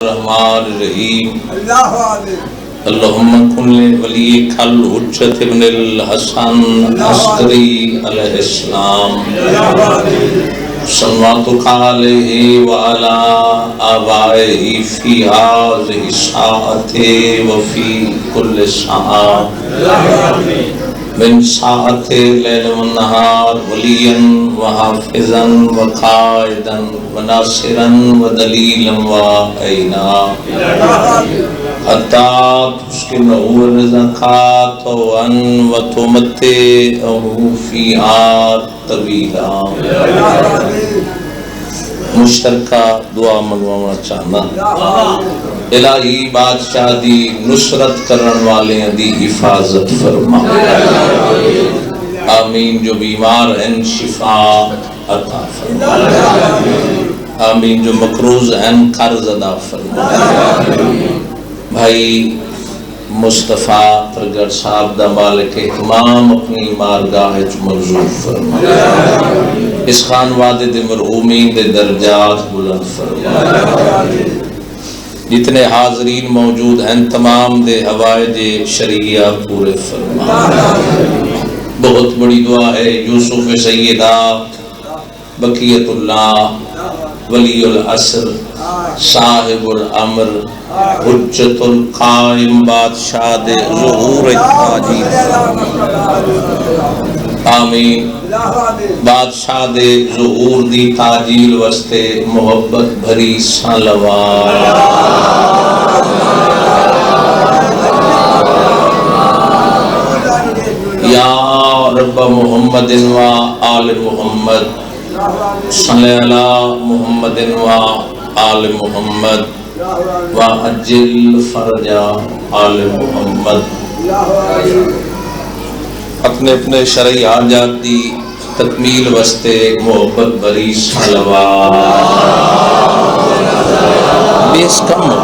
الرحمن الرحیم اللہم کن ولی کھل حجت ابن الحسن عسکری علیہ السلام صلواتک علیہ وعلا آبائہ فی هذه الساعة وفی کل ساعة من ساعة لیل والنہار ولیا وحافظا وقائدا وناصرا ودلیلا وعینا حتی تسکنہ رزقات وان وتمتعہ فیہا طویلا مشترکہ دعا منگوانا چاہنا الہی بادشاہ دی نصرت کرن والے دی حفاظت فرما آمین جو بیمار ہیں شفا عطا فرما آمین جو مقروض ہیں قرض ادا فرما بھائی مصطفیٰ پرگڑ صاحب دا مالک اہتمام اپنی مارگاہ منظور فرما اس خانوادے دے مرحومین دے درجات بلند فرما جتنے حاضرین موجود ہیں تمام دے حوائج شریعہ پورے فرما بہت بڑی دعا ہے یوسف سیدہ بقیت اللہ ولی العصر صاحب الامر حجت القائم بادشاہ دے ظہور تاجی آمین بادشاہ دے ظہور دی تاجیل وستے محبت بھری صلوات یا رب محمد و آل محمد صلی اللہ محمد و آل محمد وعجل فرج آل محمد اپنے اپنے شرعی حاجات دی تکمیل وستے محبت بری صلوات بیس کم ہو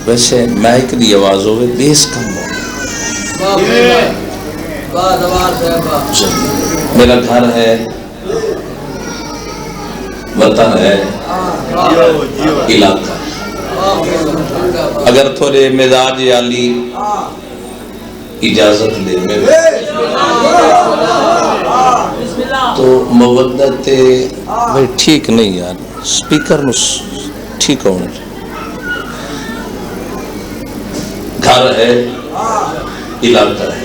ویسے مائک دی آواز ہوئے بیس کم ہو میرا گھر ہے وطن ہے علاقہ اگر تھوڑے مزاج علی اجازت لے میرے تو مودت بھائی ٹھیک نہیں یار سپیکر نو ٹھیک ہونا گھر ہے علاقہ ہے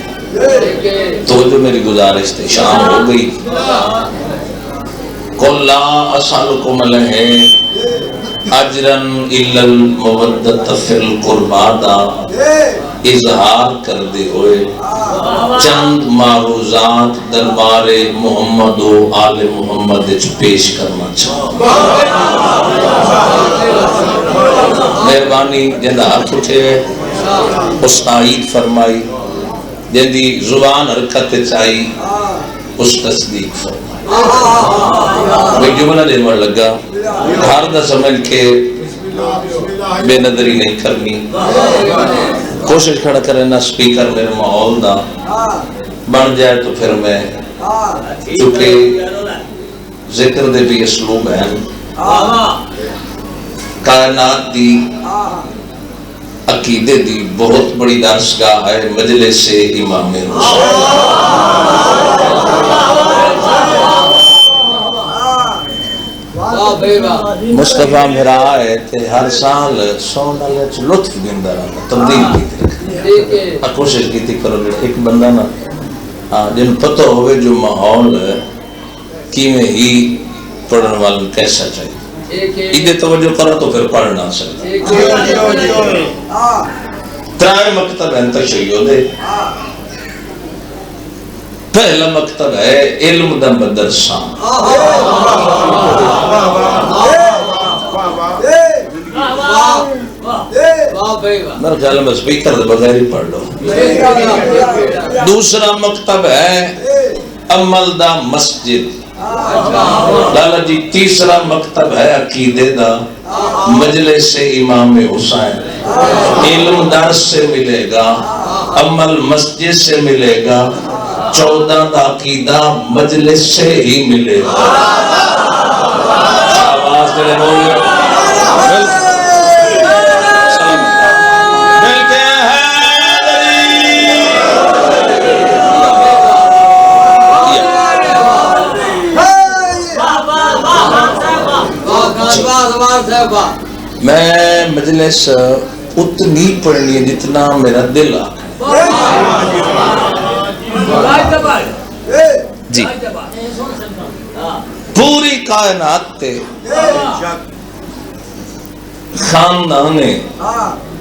تو جو میری گزارش تھی شام ہو گئی قُلْ لَا أَسْأَلُكُمْ عَلَيْهِ اجرا الا المودۃ فی القربا دا اظہار کر دے ہوئے چند معروضات دربار محمد و آل محمد پیش کرنا چاہوں مہربانی جندہ ہاتھ اٹھے اس تائید فرمائی جندی زبان حرکت چاہی اس تصدیق فرمائی میں جملہ دیمار لگا گھر دا سمجھ کے بے نظری نہیں کرنی کوشش کھڑا کریں نا سپیکر میرے ماحول دا بن جائے تو پھر میں چونکہ ذکر دے بھی اسلوب ہیں کائنات دی عقیدے دی بہت بڑی درسگاہ ہے مجلس امام حسین مصطفیٰ میرا آئے تھے ہر سال سونا لیچ لطف گندہ رہا تبدیل کی تھی کوشش کی تھی کرو ایک بندہ نا جن پتہ ہوئے جو ماحول کی میں ہی پڑھنے والا کیسا چاہیے ایدے توجہ کرو تو پھر پڑھنا سکتا ترائے مکتب ہیں تشیعہ دے پہلا مکتب ہے علم دا مدرسہ میرا خیال میں سپیکر دے بغیر ہی پڑھ لو دوسرا مکتب ہے عمل دا مسجد لالا جی تیسرا مکتب ہے عقیدے دا مجلس امام حسین علم درس سے ملے گا عمل مسجد سے ملے گا 14 دا عقیدہ مجلس سے ہی ملے گا آواز دلے بولے میں مجلس اتنی پڑھنی ہے جتنا میرا دل آ جی پوری کائنات تے خاندان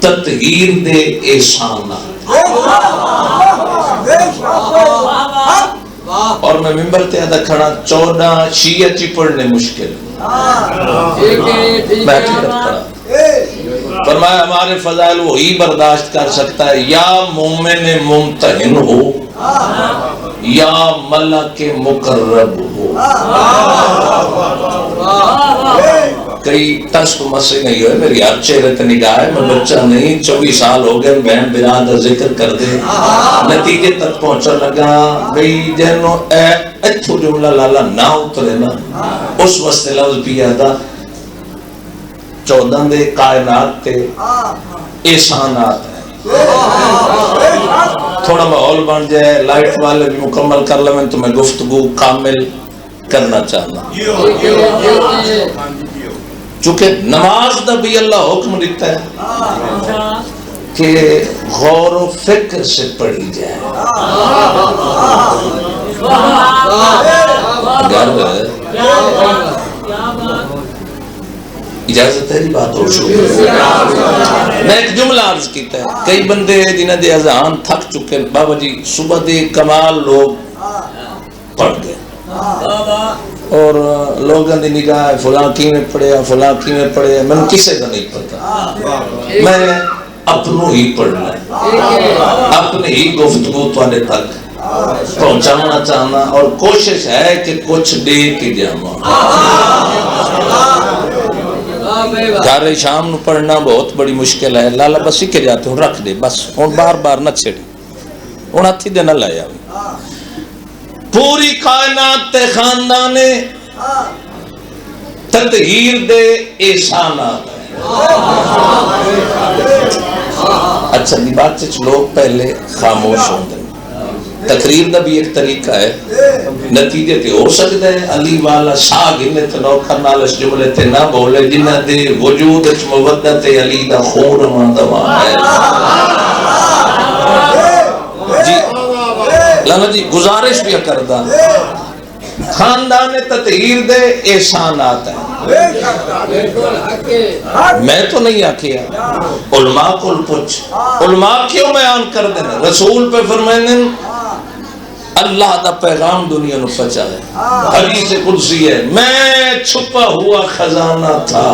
تطہیر دے احسان اور میں ممبر تے ادا کھڑا 14 شیعہ چی پڑھنے مشکل میں حقیقت کھڑا فرمایا ہمارے فضائل وہی برداشت کر سکتا ہے یا مومن ممتحن ہو یا ملک مقرب ہو. کئی تشک مسئلہ نہیں ہوئے میری ہر چہرے تے نگاہ ہے میں بچہ نہیں 24 سال ہو گئے بہن برادر ذکر کر دے نتیجے تک پہنچا لگا بھئی جنوں ایتھو جملہ لالا نہ اترے نا اس واسطے لفظ پیا تھا 14 دے کائنات تے احسانات ہیں. تھوڑا ماحول بن جائے لائٹ والے بھی مکمل کر لیں تو میں گفتگو کامل کرنا چاہنا چونکہ نماز دا بھی اللہ حکم دیتا ہے کہ غور و فکر سے پڑھی جائے. اجازت ہے جی بات ہو چکی میں ایک جملہ عرض کیتا ہے کئی بندے جنہ دے اذان تھک چکے بابا جی صبح دے کمال لوگ پڑھ گئے اور لوگوں دی نگاہ فلاں کی میں پڑھیا فلاں کی میں پڑھیا میں کسے کا نہیں پتا میں اپنوں ہی پڑھنا اپنے ہی گفتگو تواڈے تک پہنچانا چاہنا اور کوشش ہے کہ کچھ دے کے جاواں. گھر شام نو پڑھنا بہت بڑی مشکل ہے لالا بس کے جاتے ہوں رکھ دے بس ہوں بار بار نہ چھڑی ہوں ہاتھی دے نہ لایا. پوری کائنات تے خاندان تطہیر دے احسانات. اچھا دی بات چ لوگ پہلے خاموش ہوندے تقریر دا بھی ایک طریقہ ہے نتیجے تے ہو سکتا ہے علی والا شاہ گنے تے نوکر نال اس جملے تے نہ بولے جنہ دے وجود وچ مودت علی دا خون رواں دواں ہے. جی لالا جی گزارش بھی کردا خاندان تطہیر دے احسانات ہیں میں تو نہیں آکھیا علماء کو پوچھ علماء کیوں بیان کر دینا رسول پہ فرمائیں اللہ دا پیغام دنیا نو پہنچا ہے حدیث قدسی ہے میں چھپا ہوا خزانہ تھا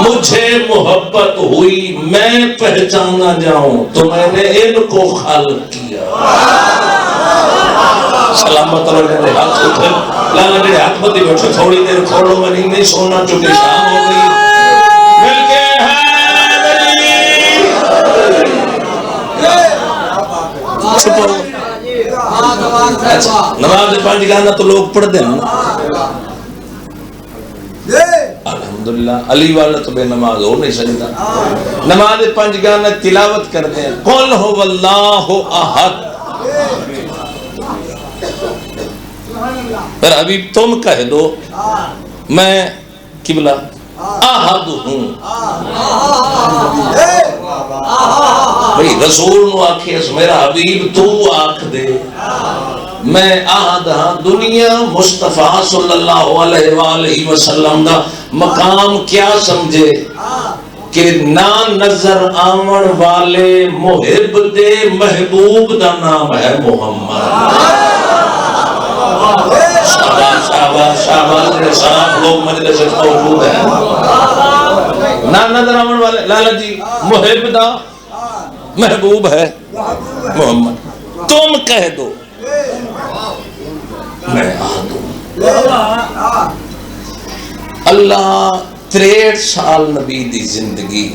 مجھے محبت ہوئی میں پہچانا جاؤں تو میں نے ان کو خالق کیا. سلامت اللہ نے ہاتھ اٹھے لالا نے ہاتھ بدی بیٹھے تھوڑی دیر کھولو میں نہیں سونا چکے شام ہو گئی مل کے چھپو. اچھا نماز پانچ گانا تو لوگ پڑھ دیں الحمدللہ علی والا تو بے نماز ہو نہیں سکتا نماز پانچ گانا تلاوت کرتے ہیں قل هو اللہ احد. پھر ابھی تم کہہ دو میں قبلہ احد ہوں. بھئی رسول نو آکھیس میرا حبیب تو آکھ دے میں احد ہاں. دنیا مصطفیٰ صلی اللہ علیہ وآلہ وسلم دا مقام کیا سمجھے کہ نہ نظر آمن والے محب دے محبوب دا نام ہے محمد. شاباش شاباش صاحب لوگ مجلس میں موجود ہیں نہ نظر آمن والے لالا جی محب دا محبوب ہے محمد. تم کہہ دو میں آہد ہوں. اللہ 63 سال نبی دی زندگی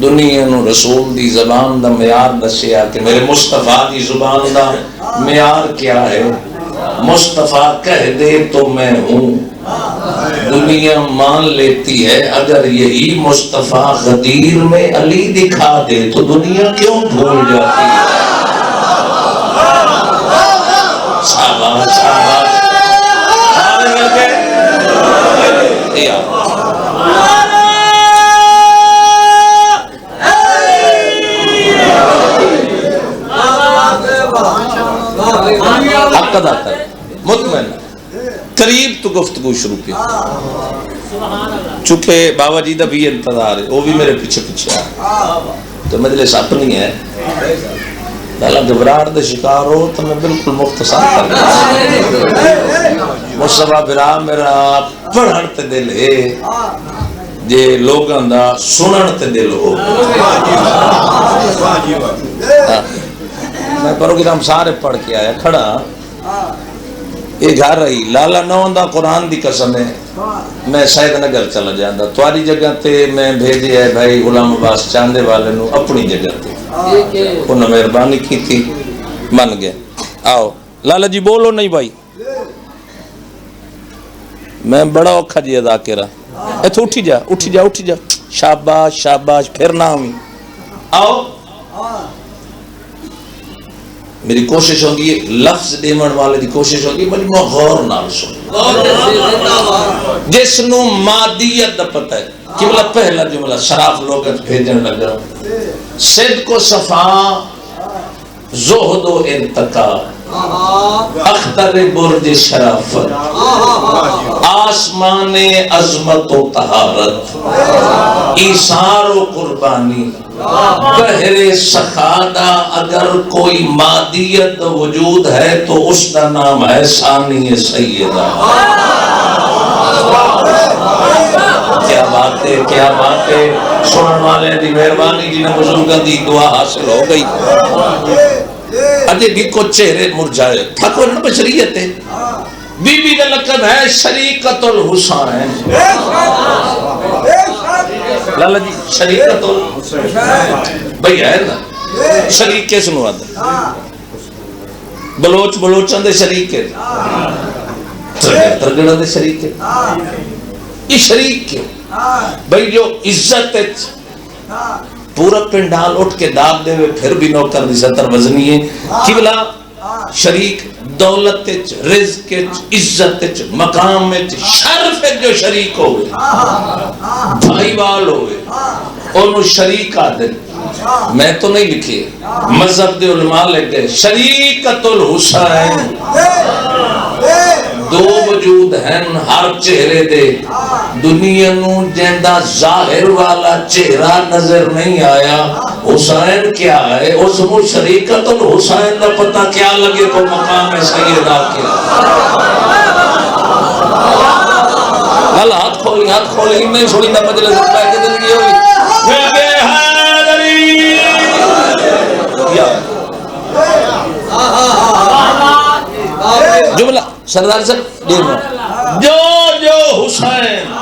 دنیا نو رسول دی زبان دا معیار دسیا کہ میرے مصطفیٰ دی زبان دا معیار کیا ہے. مصطفیٰ کہہ دے تو میں ہوں. دنیا مان لیتی ہے اگر یہی مصطفیٰ غدیر میں علی دکھا دے تو دنیا کیوں بھول جاتی ہے. شاباش شاباش کیا حق ادا کر مطمئن قریب تو گفتگو شروع کی چونکہ بابا جی دا بھی انتظار ہے وہ بھی میرے پیچھے پیچھے آئے تو مجلس اپنی ہے لالا گھبراہٹ دے شکار ہو تو میں بالکل مختصر کر دیا مصطفیٰ برا میرا پڑھن تے دل ہے جے لوگاں دا سنن تے دل ہو میں پروگرام سارے پڑھ کے آیا کھڑا یہ گھر رہی لالا نو دا قرآن دی قسم ہے میں سید نگر چلا جاندہ تواری جگہ تے میں بھیجے ہے بھائی غلام عباس چاندے والے نو اپنی جگہ تے انہوں مہربانی کی تھی من گئے آؤ لالا جی بولو نہیں بھائی میں بڑا اوکھا جی ادا کرا ایتھو اٹھی جا اٹھی جا اٹھی جا شاباش شاباش پھر نہ ہوئی آؤ میری کوشش ہوگی لفظ دیمن والے دی کوشش ہوگی بلی میں غور نال سن جس نو مادیت دا پتہ ہے کہ پہلا جملہ شراف لوگت بھیجن لگا صدق و صفا زہد و انتقا اختر برج شرافت آسمان عظمت و طہارت ایثار و قربانی بحر سخادہ اگر کوئی مادیت وجود ہے تو اس کا نام ہے ثانی سیدہ کیا بات ہے کیا بات ہے سنن والے دی مہربانی جنہیں بزرگاں دی دعا حاصل ہو گئی اجے بھی کو چہرے مرجھائے تھکو نہ بشریت ہے بی بی کا لقب ہے شریکت الحسین لالا جی شریکت الحسین بھئی ہے نا شریک کیسے نو آدھا بلوچ بلوچان دے شریک ہے ترگڑا دے شریک ہے یہ شریک ہے بھئی جو عزت ہے پورا پنڈال اٹھ کے داب دے ہوئے پھر بھی نوکر دی ستر وزنی ہے قبلہ شریک دولت رزق عزت مقام شرف جو شریک ہوئے بھائی وال ہوئے انہوں شریک آدھے میں تو نہیں لکھے مذہب دے علماء لے گئے شریکت الحسین دو وجود ہیں ہر چہرے دے دنیا نو جیندہ ظاہر والا چہرہ نظر نہیں آیا حسین کیا ہے اس مو شریکت الحسین نہ پتہ کیا لگے تو مقام سیدہ کیا اللہ ہاتھ کھولی نہیں چھوڑی نہ مجلس رکھتا ہے کہ زندگی ہوئی بے حیدری جملہ سردار صاحب دیکھو جو جو حسین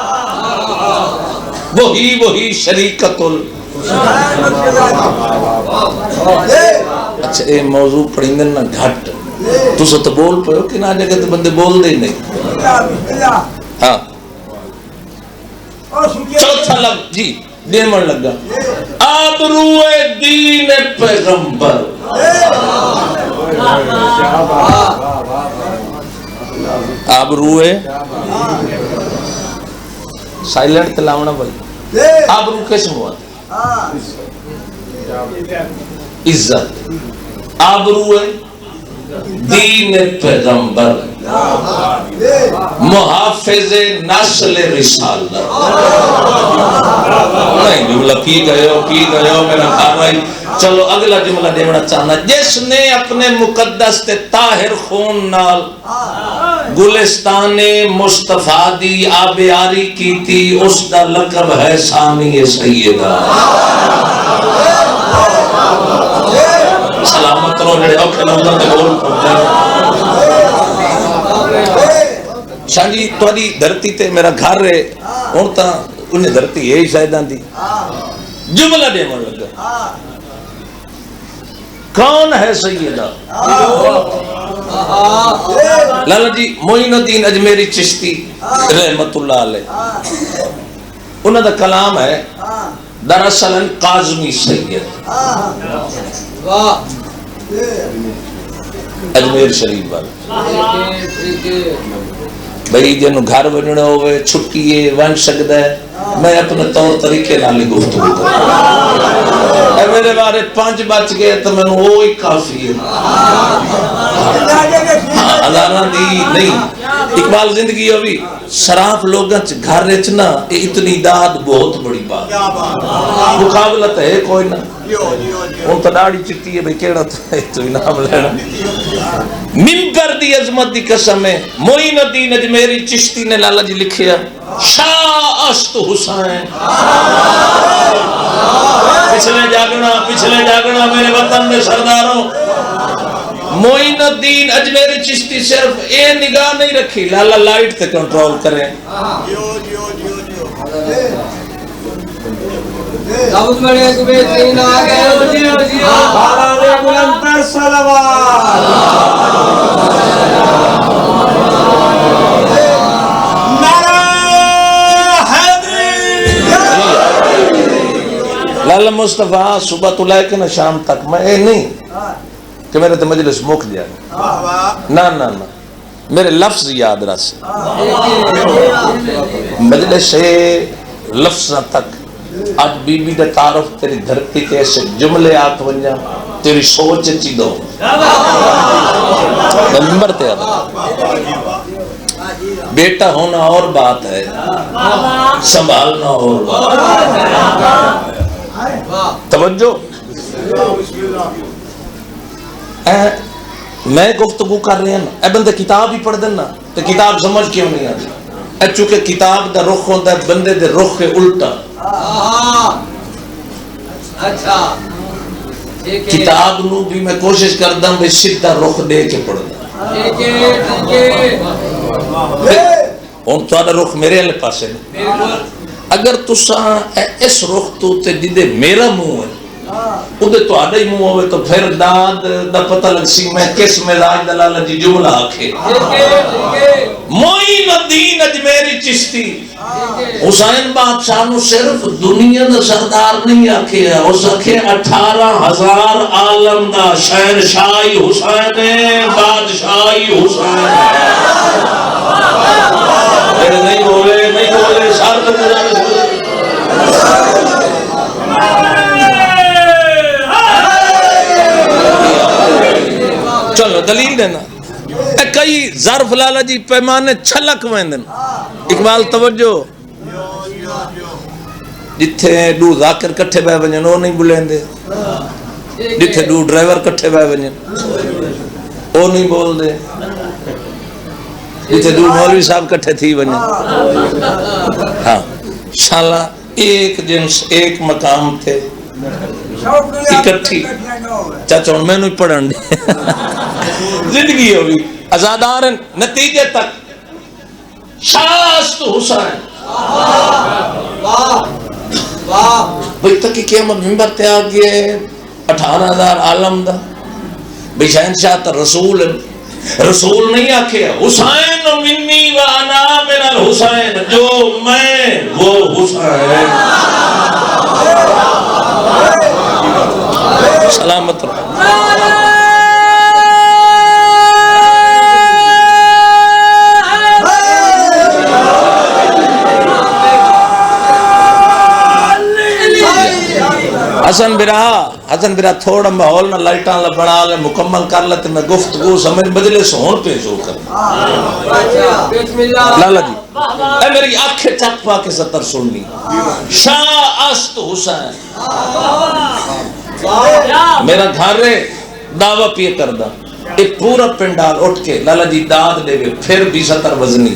وہی شریکت اچھا اے موضوع پڑھیں گے نا گھٹ تو سو تو بول پہو کہ نہ جگہ تو بندے بول دے نہیں ہاں چوتھا لفظ جی دیمن لگا آبروئے دین پیغمبر آبروئے سائلنٹ تلاونا بھائی آبرو کیسے ہوا عزت آبروئے دین پیغمبر محافظ نسل رسالت نہیں جملہ پی گئے ہو میرا خاروائی چلو اگلا جملہ دیونا چاہنا جس نے اپنے مقدس تے طاہر خون نال گلستان مصطفیٰ دی آبیاری کی تھی اس دا لقب ہے ثانی سیدہ سلامت رو جڑے اوکھے لوگوں تے بول پہنچا شاہ جی توڑی دھرتی تے میرا گھر رہے ہوں تا انہیں دھرتی یہی شاہدان دی جملہ دے من لگا کون ہے سیدہ لالا جی معین الدین اجمیری چشتی رحمت اللہ علیہ انہوں دا کلام ہے دراصل قاظمی سید اجمیر شریف والے بھئی جنہوں گھر بننا ہوئے چھٹیے ون سکتا ہے میں اپنے طور طریقے نالی گفتگو کروں اے میرے بارے 5 بچ گئے تو میں وہی کافی ہے ہزارہ دی نہیں اقبال زندگی ہوئی شراف لوگاں گھر رچنا اتنی داد بہت بڑی بات مقابلت ہے کوئی نہ ان تو داڑھی چٹی ہے بھئی کیڑا تو انعام لینا ممبر دی عظمت دی قسم ہے معین الدین اجمیری چشتی نے لالا جی لکھیا شاہ است حسین پچھلے جاگنا میرے وطن میں سرداروں معین الدین اجمیری چشتی صرف اے نگاہ نہیں رکھی لالا لائٹ تے کنٹرول کریں داؤد بڑے کو بہترین آگئے بارہ بلند پر صلوات نعرہ حیدری لالا مصطفیٰ صبح تو لے کے نا شام تک میں اے نہیں کہ میرے تو مجلس موک جائے نا میرے لفظ یاد رس مجلس سے لفظہ تک آج بی بی دا تعارف تیری دھرتی کے ایسے جملے آکھ ونجا تیری سوچ چی دو ممبر تے آدھا بیٹا ہونا اور بات ہے سنبھالنا اور بات توجہ میں گفتگو کر رہے ہیں اے بندے کتاب ہی پڑھ دینا تو کتاب سمجھ کیوں نہیں آتی اے چونکہ کتاب دا رخ ہوتا ہے بندے دے رخ کے الٹا کتاب نو بھی میں کوشش کردہ ہوں سیدھا رخ دے کے پڑھنا ہوں تو رخ میرے والے پاسے اگر تساں اس رخ تو تے جدے میرا منہ ہے ادھے تو آدھا ہی منہ ہوئے تو پھر داد دا پتہ لگ سی میں کس مزاج دلالہ جی جملہ آکھے معین الدین اجمیری چشتی حسین بادشاہ نو صرف دنیا دا سردار نہیں آکھے اس آکھے 18,000 عالم دا شہنشاہی حسین بادشاہی حسین نہیں بولے سارے چلو دلیل دینا کئی ظرف لالا جی پیمانے چھلک ویندن اقبال توجہ جتھے دو ذاکر کٹھے بے ونجن وہ نہیں بلین دے جتھے دو ڈرائیور کٹھے بے ونجن وہ نہیں بول دے جتھے دو مولوی صاحب کٹھے تھی ونجن ہاں شاءاللہ ایک جنس ایک مقام تھے اکٹھی چاچا میں نہیں پڑھن دے زندگی ہوئی ازادار نتیجے تک شاست حسین بھئی تک کیا ممبر تے آگئے 18,000 عالم دا بھئی شہنشاہ تا رسول نہیں آکھے حسین منی و انا من الحسین جو میں وہ حسین سلامت حسن برا تھوڑا ماحول نہ لائٹاں بنا لے مکمل کر لیتے میں گفتگو سمجھ مجلس ہون پہ شروع کرنا لالا جی اے میری آنکھیں چک پا کے سطر سننی شاہ است حسین میرا گھر ہے دعویٰ پیے کردہ ایک پورا پنڈال اٹھ کے لالا جی داد دے گئے پھر بھی سطر وزنی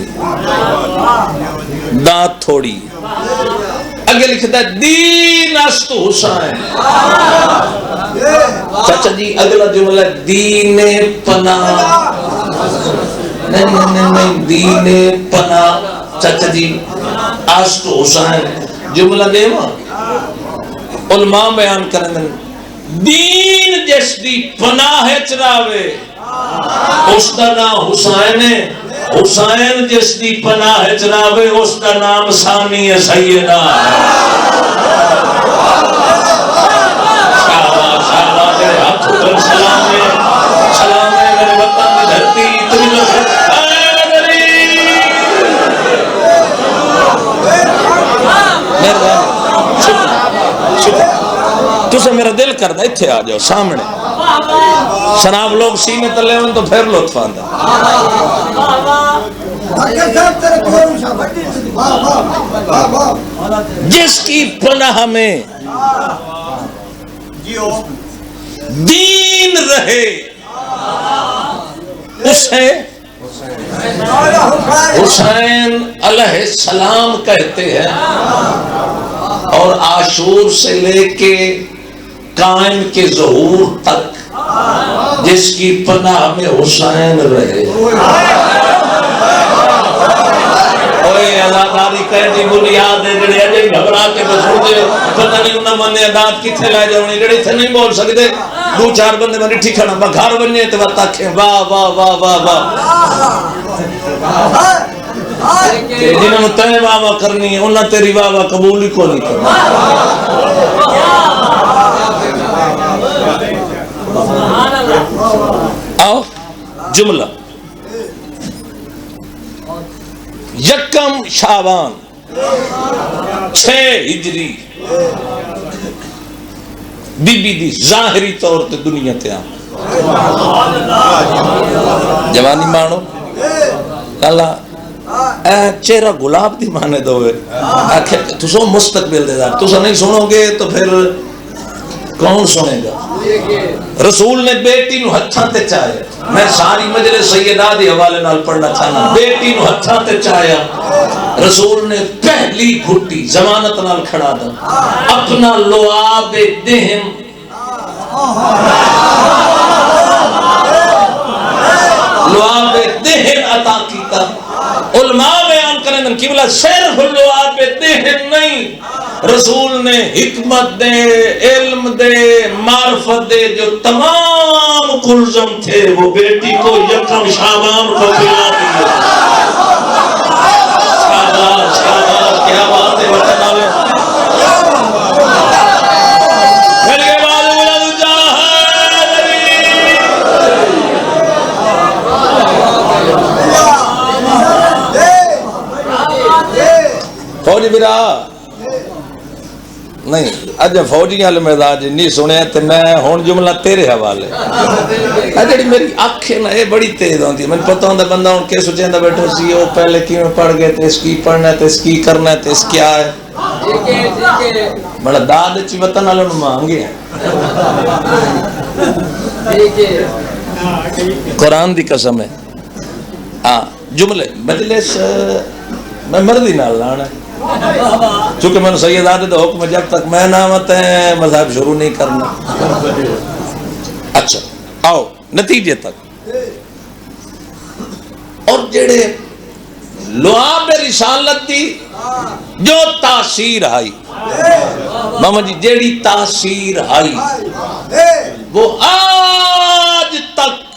داد تھوڑی اگے لکھتا ہے دین است حسین چاچا جی اگلا جملہ دین پناہ نہیں دین پناہ چاچا جی است حسین جملہ دے علماء بیان کرنے دین جس دی پناہ چراوے اس کا نام حسین ہے حسین جس دی پناہ چراوے اس کا نام ثانی سیدہ شہباز ہے ہاتھ پر سلام ہے میرے وطن کی دھرتی اتنی تسے میرا دل کردا اتھے آ جاؤ سامنے شراب لوگ سینے تلے ہوں تو پھر لطف آندا جس کی پناہ میں دین رہے اسے حسین علیہ السلام کہتے ہیں اور عاشور سے لے کے قائم کے ظہور تک جس کی پناہ میں حسین رہے ازاداری قیدی بنیاد ہے جڑے اجے گھبرا کے بسر دے پتہ نہیں انہاں منے عادت کتھے لے جاونی جڑے تھے نہیں بول سکدے دو چار بندے میں ٹھیک کھڑا با گھر بننے تے وقت آکھیں واہ واہ واہ واہ واہ جنہاں تے واہ واہ کرنی ہے انہاں تیری واہ واہ قبول ہی کو نہیں کرنا آؤ جملہ یکم شعبان 6 ہجری بی بی دی ظاہری طور تے دنیا تے آم جوانی مانو اللہ چہرہ گلاب دی مانے دوئے تسو مستقبل دے دار تسو نہیں سنو گے تو پھر کون سنے گا رسول نے بیٹی نو ہتھاں تے چاہیا میں ساری مجلس سیدہ دی حوالے نال پڑھنا چاہنا بیٹی نو ہتھاں تے چاہیا رسول نے پہلی گھٹی ضمانت نال کھڑا دا اپنا لعاب دہن لعاب دہن عطا کیتا علماء بیان کریں دن قبلہ صرف لعاب دہن نہیں رسول نے حکمت دے علم دے معرفت دے جو تمام کلزم تھے وہ بیٹی کو یکم شعبان کو پلا دیا شاباش شاباش کیا بات ہے وطن آلے پھر کے بعد بلد جاہد فوجی برا نہیں اج فوجی والے میدان نہیں سنیا تے میں ہن جملہ تیرے حوالے جڑی میری اکھ ہے نا یہ بڑی تیز ہوندی ہے مجھے پتہ ہوندا بندہ ہن کے سوچیندا بیٹھو سی او پہلے کیویں پڑھ گئے تے اس کی پڑھنا ہے تے اس کی کرنا ہے تے اس کیا ہے بڑا داد چ وطن والوں نوں مانگے قرآن دی قسم ہے ہاں جملے مجلس میں مرضی نال لانا چونکہ میں نے سید آدھے تو حکم جب تک میں نامت ہے مذہب شروع نہیں کرنا اچھا آؤ نتیجے تک اور جڑے لعاب رسالت دی جو تاثیر آئی ماما جی جیڑی تاثیر آئی وہ آج تک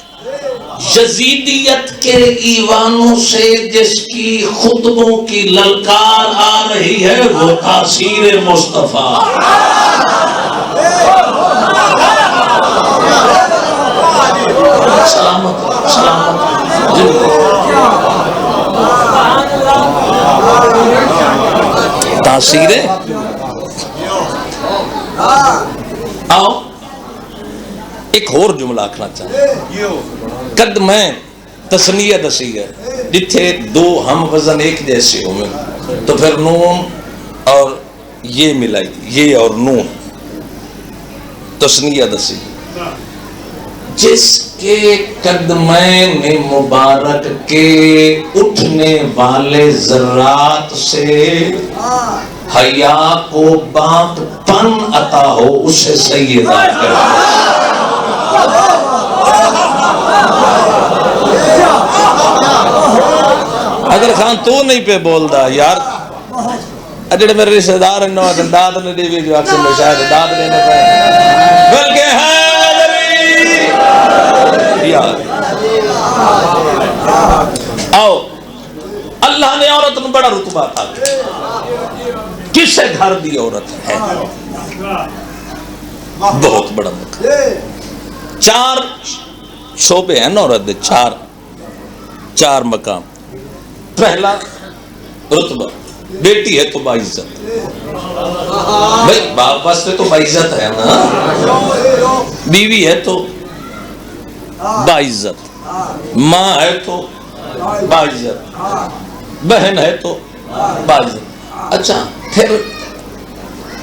یزیدیت کے ایوانوں سے جس کی خطبوں کی للکار آ رہی ہے وہ تاثیر مصطفیٰ سلامت سلامت تاثیر آؤ ایک اور جملہ آکھنا چاہتا قد میں تسنیہ دسی ہے جتھے دو ہم وزن ایک جیسے ہوئے تو پھر نون اور یہ ملائی یہ اور نون تسنیہ دسی جس کے قدمین مبارک کے اٹھنے والے ذرات سے حیا کو باپ پن عطا ہو اسے سیدہ کرے اگر خان تو نہیں پہ بول دا یار اجڑے میرے رشتہ دار ہیں نو داد نے دی جو اکثر میں شاید داد لینے پہ بلکہ حیدری یار آؤ اللہ نے عورت میں بڑا رتبہ تھا کس گھر دی عورت ہے بہت بڑا مقام 4 شعبے ہیں عورت دے 4 مقام پہلا رتبہ بیٹی ہے تو باعزت، بھائی باپ واسطے تو باعزت ہے نا، بیوی ہے تو باعزت، ماں ہے تو باعزت، بہن ہے تو باعزت۔ اچھا پھر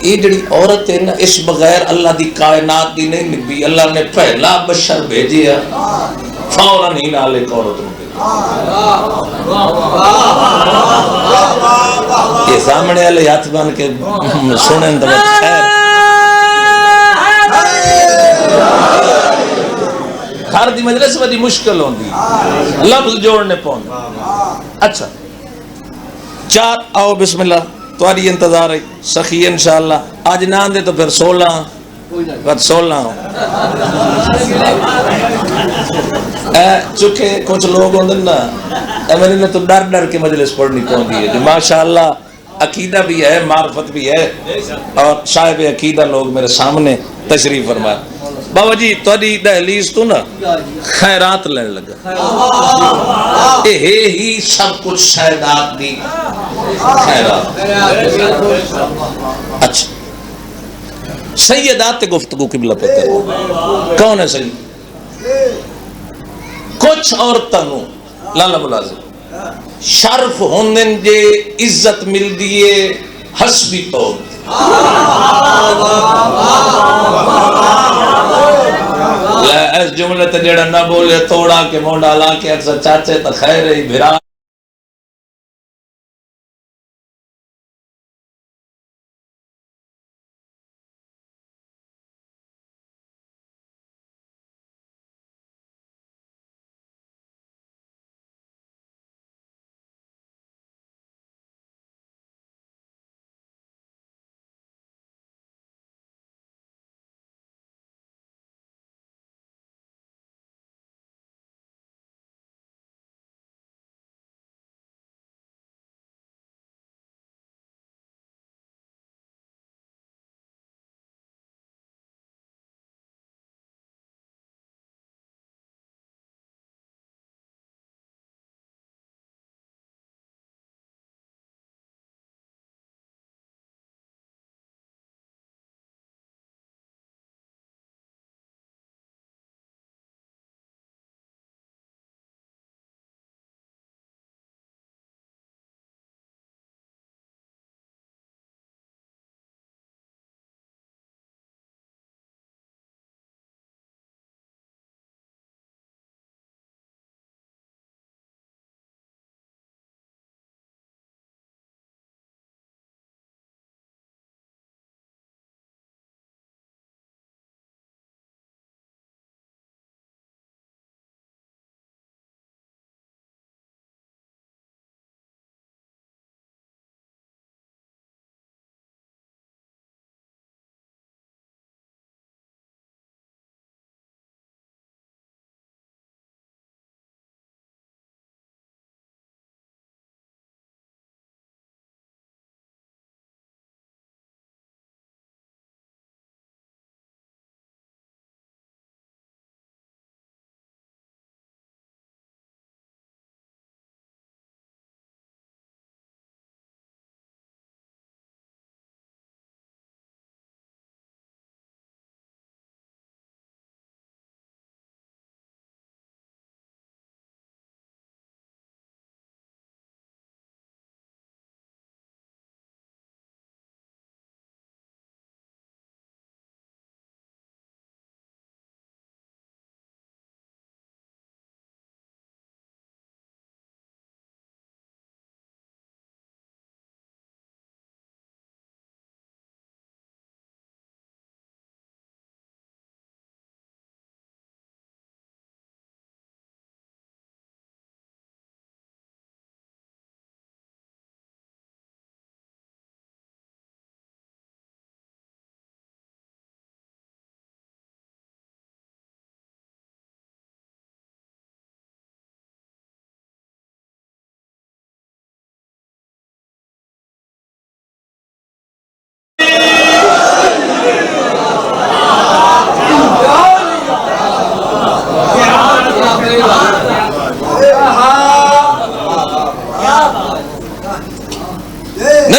یہ جڑی عورت ہے نا، اس بغیر اللہ دی کائنات دی نہیں نبی، اللہ نے پہلا بشر بھیجیا فوراً ہی نال ایک عورت ہو گئی۔ یہ سامنے والے ہاتھ بن کے سنیں تو خیر، گھر دی مجلس بڑی مشکل ہوندی، لفظ جوڑنے پوندے۔ اچھا چار آؤ بسم اللہ، تمہاری انتظار ہے سخی انشاءاللہ، آج نہ دے تو پھر 16 بس 16 چکے کچھ لوگ ہوندے نا میرے نے تو ڈر ڈر کے مجلس پڑھنی پڑتی ہے، جو ماشاءاللہ عقیدہ بھی ہے معرفت بھی ہے، اور صاحب عقیدہ لوگ میرے سامنے تشریف فرمائے۔ بابا جی تہاڈی دہلیز تو نا خیرات لین لگا، یہ ہی سب کچھ سیدات دی خیرات۔ اچھا سیدات گفتگو قبلہ پہ کرنا، کون ہے سید؟ کچھ عورتوں لالا ملازم شرف ہوندن جے عزت مل دیے حسبی طور، اس جملے تے جڑا نہ بولے توڑا کے مونڈا لا کے اکثر چاچے تا خیر ہی بھرا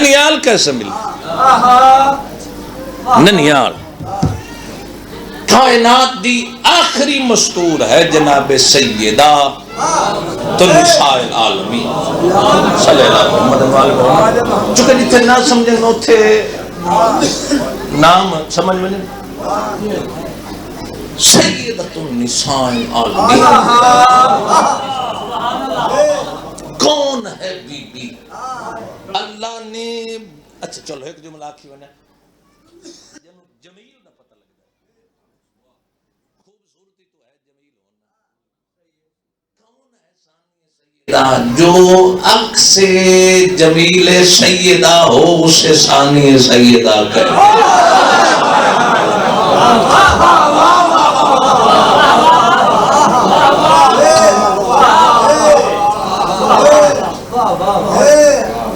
ننیال کیسے ملی؟ ننیال کائنات دی آخری مستور ہے جناب سیدہ نساء العالمین صلی اللہ علیہ وسلم. چونکہ جتنے نہ سمجھیں گے اتھے نام سمجھ میں نہیں. سیدۃ النساء العالمین کون ہے بی بی؟ اللہ نے اچھا چلو ایک جملہ آکھی بنا جمیل نہ پتہ لگ جائے. خوبصورتی تو ہے جمیل ہونا. کون ہے ثانی سیدہ؟ جو عکس جمیل سیدہ ہو اسے ثانی سیدہ کہے.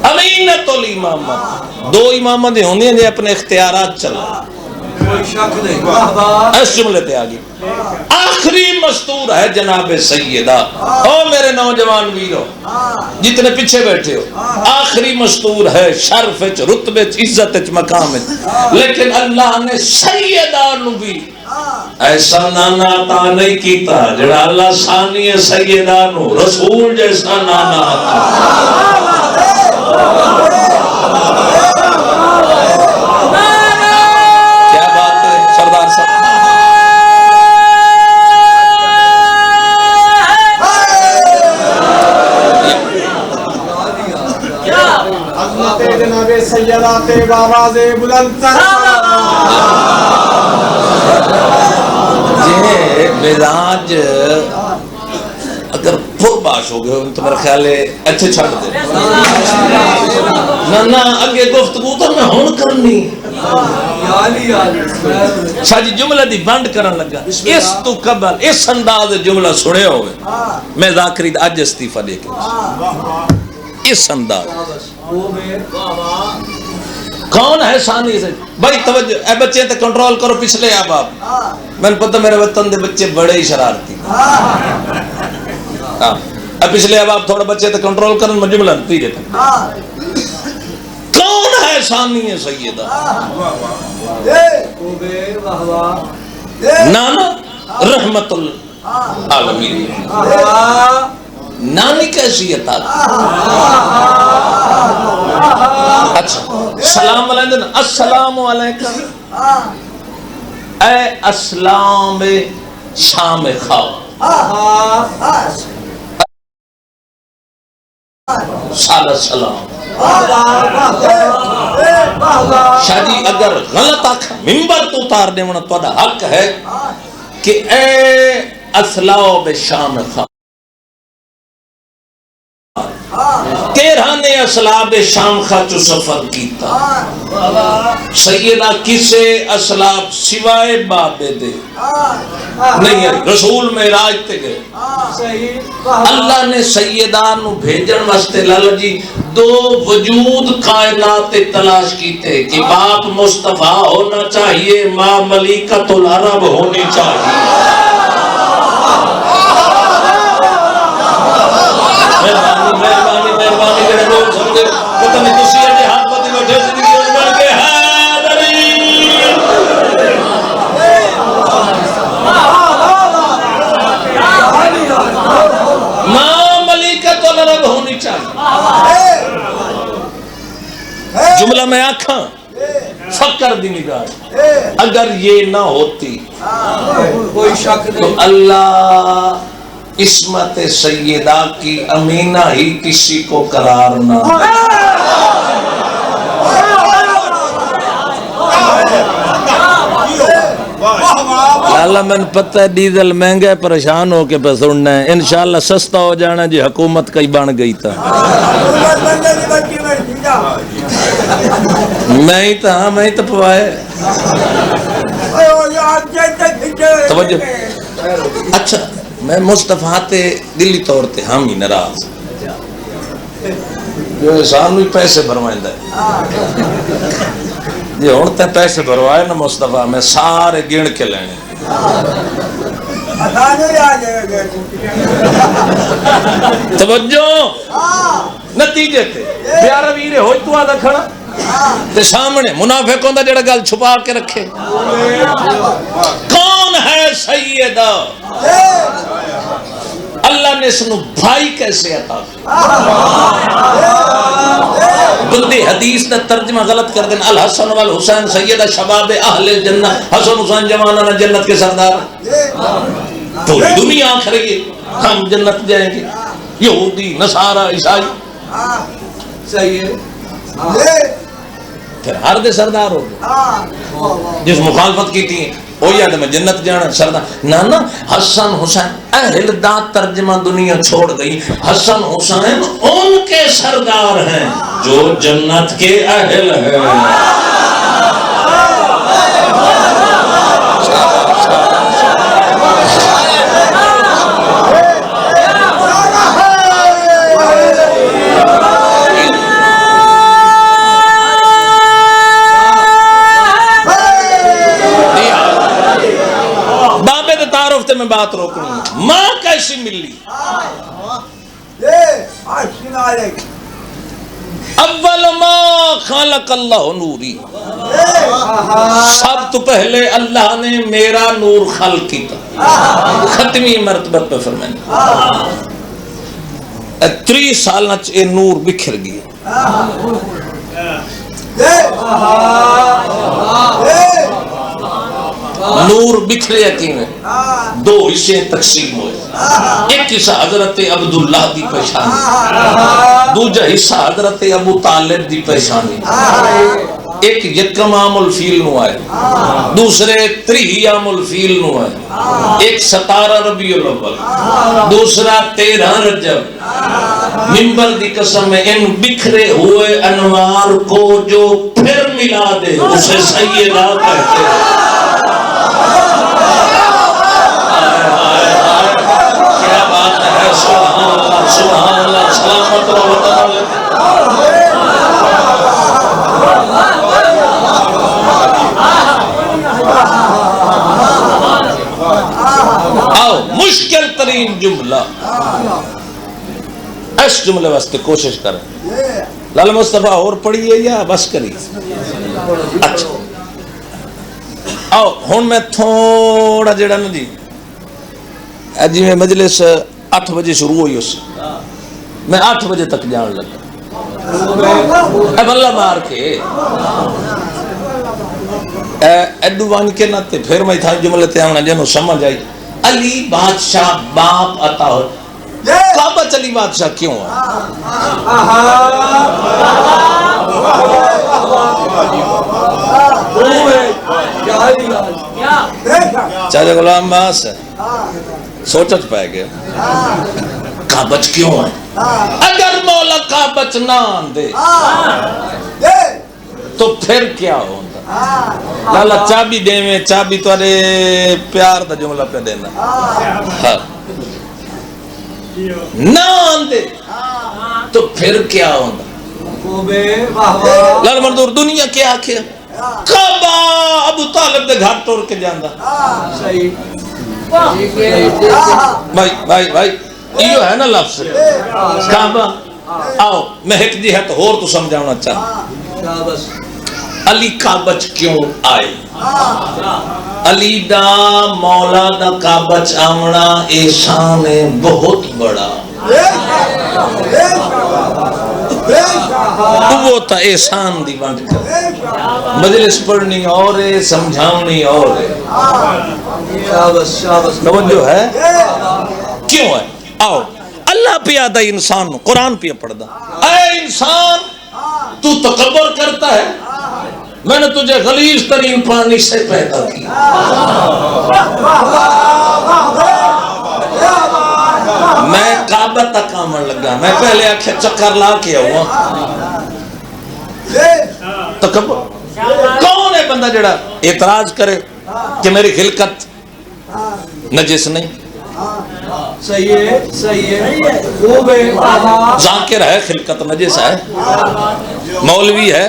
امینت الامامت دو امامہ دے ہوندے ہیں اپنے اختیارات چلا. اس جملے تے آگئی آخری مستور ہے جناب سیدہ. او میرے نوجوان ویرو جتنے پیچھے بیٹھے ہو, آخری مستور ہے شرف وچ رتبے وچ عزت وچ مقام وچ. لیکن اللہ نے سیدہ نو بھی ایسا نانا عطا نہیں کیتا جڑا اللہ ثانی سیدہ نو رسول جیسا نانا عطا. کیا بات ہے سردار صاحب. عظمت جناب سیدہ تے آواز بلند یہ مزاج اگر پرباش ہو گئے تو میرا خیال ہے اچھے چھڑ دے. نہ اگے گفتگو تو میں ہون کرنی شاہ جی جملہ دی بند کرن لگا. اس تو قبل اس انداز جملہ سنے ہوئے میں ذاکری اج استعفیٰ دے کے اس انداز. کون ہے ثانی سے بھائی توجہ اے بچے تے کنٹرول کرو پچھلے آپ میں نے پتہ میرے وطن دے بچے بڑے ہی شرارتی. اب پچھلے اب آپ تھوڑا بچے تے کنٹرول کرن میں جملہ نتیجے تھا. کون ہے ثانی سیدہ؟ نانا رحمت العالمین. نانی کیسی عطا. اچھا سلام علیکم. السلام علیکم اے اسلام شام خواب سالہ سلام. شاہ جی اگر غلط آکھا ممبر تو اتار دے ونا تو حق ہے کہ اے اسلام شام خواب تیرہ نے اسلاب شام خاچو سفر کیتا. سیدہ کسے اسلاب سوائے بابے دے نہیں ہے رسول معراج تے گئے. اللہ نے سیدہ نو بھیجن واسطے لالا جی دو وجود کائنات تلاش کیتے کہ باپ مصطفیٰ ہونا چاہیے ماں ملیکۃ العرب ہونی چاہیے. مہربانی کرے لوگ سمجھے پتہ نہیں کسی اجے ہاتھ پتی بیٹھے زندگی میں بڑھ کے ماں ملیکۃ العرب ہونی چاہیے. جملہ میں آکھاں فکر دی نگاہ اگر یہ نہ ہوتی تو اللہ عصمت سیدہ کی امینہ ہی کسی کو قرار نہ. اللہ میں پتہ ہے ڈیزل مہنگا ہے پریشان ہو کے پہ سننا ہے انشاءاللہ سستا ہو جانا جی حکومت کئی بن گئی تھا. میں ہی تو پوائے توجہ. اچھا میں مصطفیٰ تے دلی طور تے ہم ہی ناراض جو سانو ہی پیسے بھروائندہ ہے جی ہوں تے پیسے بھروائے نا مصطفیٰ میں سارے گن کے لینے. توجہ نتیجے تے پیارا ویرے ہوئی تو آدھا کھڑا تے سامنے منافقوں دا جڑا گل چھپا کے رکھے کون ہے سیدہ اللہ نے اس نو بھائی کیسے عطا بندے حدیث دا ترجمہ غلط کر دیں الحسن والحسین سیدہ شباب اہل الجنہ حسن حسین جوانہ جنت کے سردار پوری دنیا آخر گی ہم جنت جائیں گے یہودی نصارہ عیسائی پھر ہر دے سردار ہو گئے جس مخالفت کی تھی وہ یاد میں جنت جانا سردار نانا حسن حسین اہل دا ترجمہ دنیا چھوڑ گئی حسن حسین ان کے سردار ہیں جو جنت کے اہل ہیں میں بات روکنی ماں کیسی ملی اول ما خلق اللہ نوری سب تو پہلے اللہ نے میرا نور خلق کیتا ختمی مرتبہ پہ فرمائیں 30 سال نچ اے نور بکھر گئی نور بکھرے یقین ہے 2 حصے تقسیم ہوئے ایک حصہ حضرت عبداللہ دی پہچانی دوجہ حصہ حضرت ابو طالب دی پہچانی ایک یکم عام الفیل نو آئے دوسرے 3 عام الفیل نو آئے ایک 17 ربیع الاول دوسرا 13 رجب منبر دی قسم ہے ان بکھرے ہوئے انوار کو جو پھر ملا دے اسے سیدہ کہتے ہیں سبحان اللہ سلامت و وطن آؤ مشکل ترین جملہ اس جملے واسطے کوشش کریں لال مصطفیٰ اور پڑھیے یا بس کری اچھا آؤ ہون میں تھوڑا جڑا نا جی میں مجلس 8 بجے شروع ہوئی اس میں 8 بجے تک جان لگا اب اللہ مار کے ایڈو وان کے ناتے پھر میں تھا جملے تے آنا جنہوں سمجھ آئی علی بادشاہ باپ عطا ہو کعبہ علی بادشاہ کیوں ہے چاہے غلام باس ہے سوچت پائے گئے کعبہ کیوں ہے اگر مولا کعبہ نہ دے تو پھر کیا ہوتا لالا چابی دے میں چابی تو ارے پیار دا جملہ پہ دینا نہ دے تو پھر کیا ہوتا لال مردور دنیا کیا کیا کعبہ ابو طالب دے گھر توڑ کے جاندہ بھائی یہ ہے نا لفظ کعبہ آؤ میں ایک جی ہے تو اور تو سمجھانا چاہتا علی کعبہ کیوں آئے علی دا مولا دا کعبہ آمنا احسان بہت بڑا وہ تا احسان دی بانٹ کر مجلس پڑھنی اور ہے سمجھاؤنی اور ہے توجہ ہے کیوں ہے آؤ اللہ پہ آدھا انسان قرآن پہ پڑھ دا اے انسان تو تکبر کرتا ہے میں نے تجھے غلیظ ترین پانی سے پیدا کیا میں کعبہ تک آمن لگا میں پہلے آنکھیں چکر لا کے ہوا تکبر کون ہے بندہ جڑا اعتراض کرے کہ میری خلقت نجس نہیں ذاکر ہے خلقت نجس ہے مولوی ہے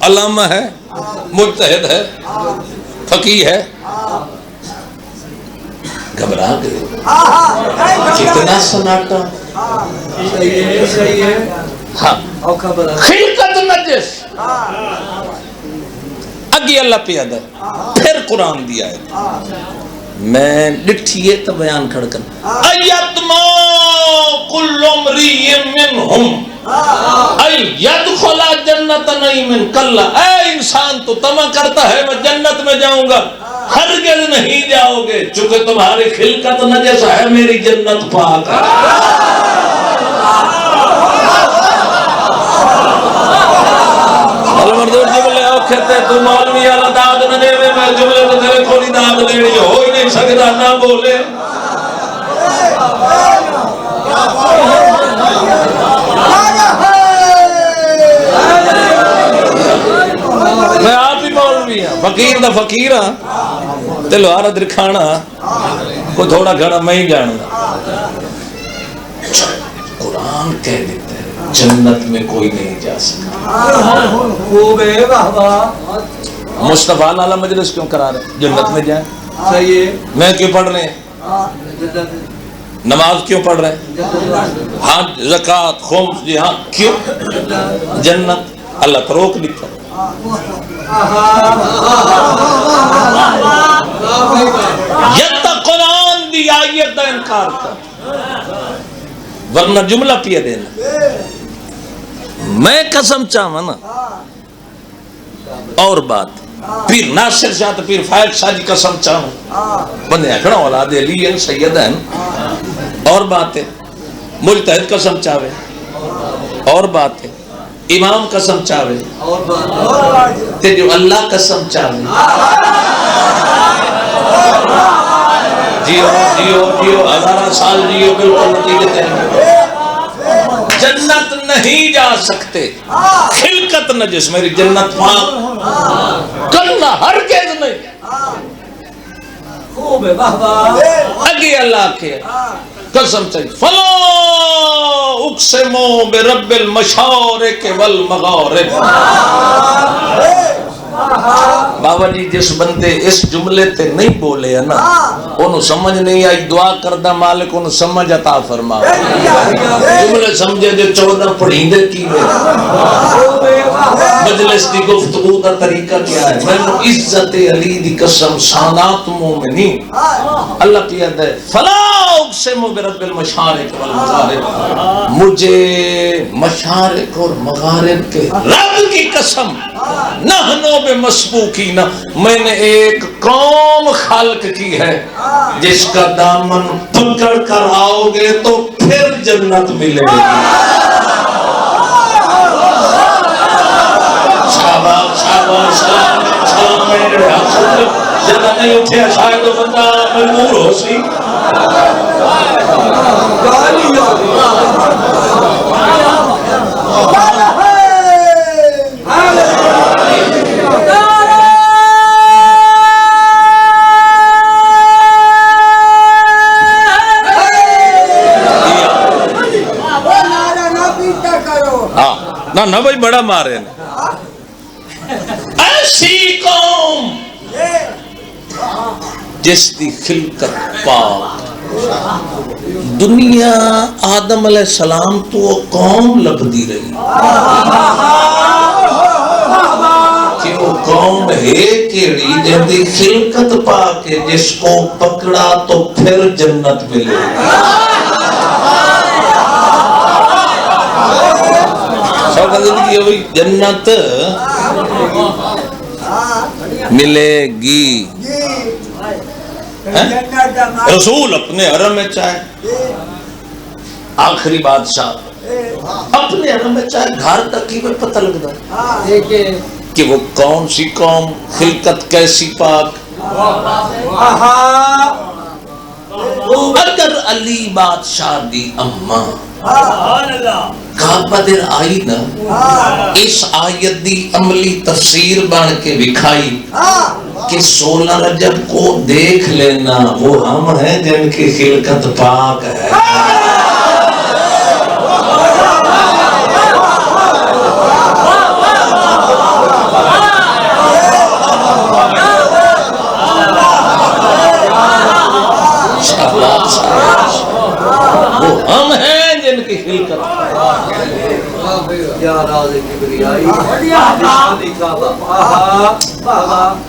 علامہ ہے مجتہد ہے فقیہ ہے گھبرا گئے کتنا سناٹا ہاں خلقت نجس اگی اللہ پہ ادا پھر قرآن دیا ہے میں ڈٹھیے تو بیان کھڑکن ایتما کل امری منہم ایدخلا جنت نعیم کلا، اے انسان تو تمہ کرتا ہے میں جنت میں جاؤں گا، ہرگز نہیں جاؤ گے، چونکہ تمہاری خلقت نجس ہے، میری جنت پاک ہے۔ مردود جملے اوکھتے تو مولوی اللہ داد نہ دے میں جملے تو تیرے کوئی داد دینی ہو ہی نہیں سکتا نہ بولے۔ میں آپ ہی مولوی ہاں، فقیر دا فقیر ہاں، تلوار درکھانا کوئی تھوڑا گھڑا میں ہی جاننا۔ قرآن کہہ دیتا ہے جنت میں کوئی نہیں جا سکتا۔ مصطفیٰ لالا مجلس کیوں کرا رہے جنت میں جائیں؟ میں کیوں پڑھ رہے ہیں؟ نماز کیوں پڑھ رہے ہیں؟ ہاں زکوٰۃ خمس جی ہاں کیوں؟ جنت اللہ کو روک لکھا۔ یہ تا قرآن دی آیت دا انکار کر ورنہ جملہ پیا دینا۔ میں قسم چاہوں نا اور بات پیر ناصر شاہ تو پیر فائق شاہ جی قسم چاہوں بندے اکھڑا اولاد علی ہیں سید ہیں اور بات ہے، مجتہد قسم چاہے اور بات ہے، امام قسم چاہے تے جو اللہ قسم چاہے جیو جیو جیو ہزارہ سال جیو بالکل نتیجت ہے۔ جنت نہیں جا سکتے، خلقت نجس، میری جنت پاک کلہ ہرگز نہیں۔ اگے اللہ کے قسم چاہیے فلا اقسمو برب المشارق والمغارب۔ بابا جی جس بندے اس جملے تے نہیں بولے ہے نا انہوں سمجھ نہیں آئی، دعا کردہ مالک انہوں سمجھ عطا فرما۔ جملے سمجھے جو 14 پڑھیندے کی میں مجلس دی گفتگو دا طریقہ کیا ہے؟ میں عزت علی دی قسم سانات مومنین اللہ کی عدد ہے فلا اقسم برب المشارق والمغارب، مجھے مشارق اور مغارب کے رب کی قسم نحنو بمسبوقین، میں نے ایک قوم خلق کی ہے جس کا دامن پکڑ کر آؤ گے تو پھر جنت ملے گی۔ شاباش شاباش سلام میرے حسن جب نہیں اٹھے شاید بندہ مجبور ہو سی۔ نہ بھائی بڑا مارے ایسی قوم جس دی خلقت پاک، دنیا آدم علیہ السلام تو وہ قوم لبدی رہی کہ وہ قوم ہے کیڑی جن دی خلقت پاک ہے، جس کو پکڑا تو پھر جنت ملے گی۔ جنت ملے گی۔ رسول اپنے حرم میں چاہے آخری بادشاہ اپنے حرم میں چاہے گھر تک ہی میں پتہ لگتا ہے کہ وہ کون سی قوم، خلقت کیسی پاک۔ اگر علی بادشاہ دی اماں کعبہ در آئی نا اس آیت دی عملی تفسیر بن کے دکھائی کہ 16 رجب کو دیکھ لینا وہ ہم ہیں جن کی خلقت پاک ہے۔ وہ ہم ہیں جن کی خلقت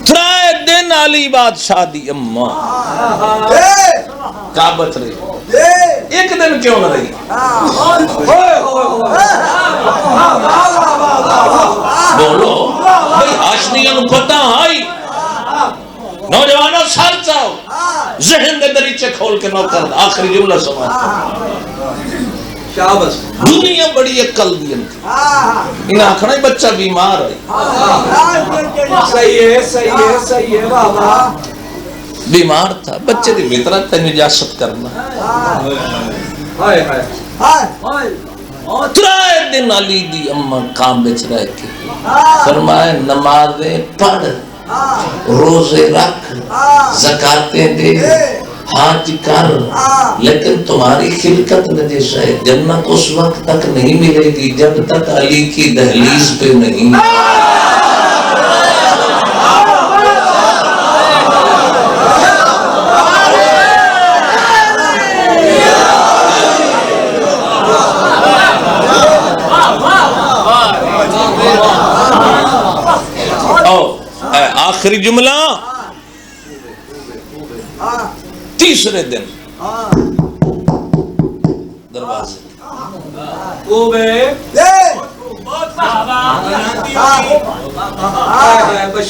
ترائے دن علی بادشاہ دی اماں کعبت رہی، ایک دن کیوں نہ رہی؟ بولو بھئی ہاشمیاں نو پتہ آئی، نوجوانوں سر چاہو، ذہن دے دریچے کھول کے نوکر آخری جملہ سمجھ دنیا بڑی عقل دی انتی انہیں آکھنا ہی بچہ بیمار ہے، صحیح ہے بابا، بیمار تھا، بچے دی فطرت تے نجاست کرنا، ترائے دن علی دی اماں کام بچ رہ کے فرمائے نمازیں پڑھ، روزے رکھ، زکاتیں دے، حج کر، لیکن تمہاری خلقت نجس ہے، جنت اس وقت تک نہیں ملے گی جب تک علی کی دہلیز پہ نہیں۔ آخری جملہ تیسرے دن دروازے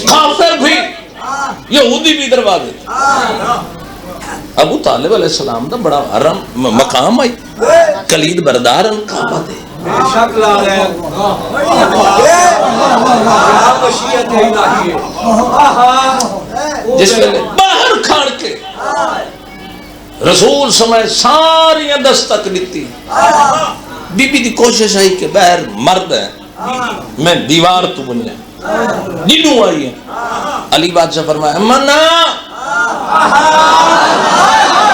کافر بھی یہودی بھی دروازے، ابو طالب علیہ السلام دا بڑا حرم مقام آئی، کلید بردار کعبہ دے، جس میں باہر کھاڑ کے رسول سمائے ساری دستک دیتی، بی بی دی کوشش آئی کہ باہر مرد ہے، میں دیوار تو بنیا جنوں آئی ہے، علی بادشاہ فرمایا منا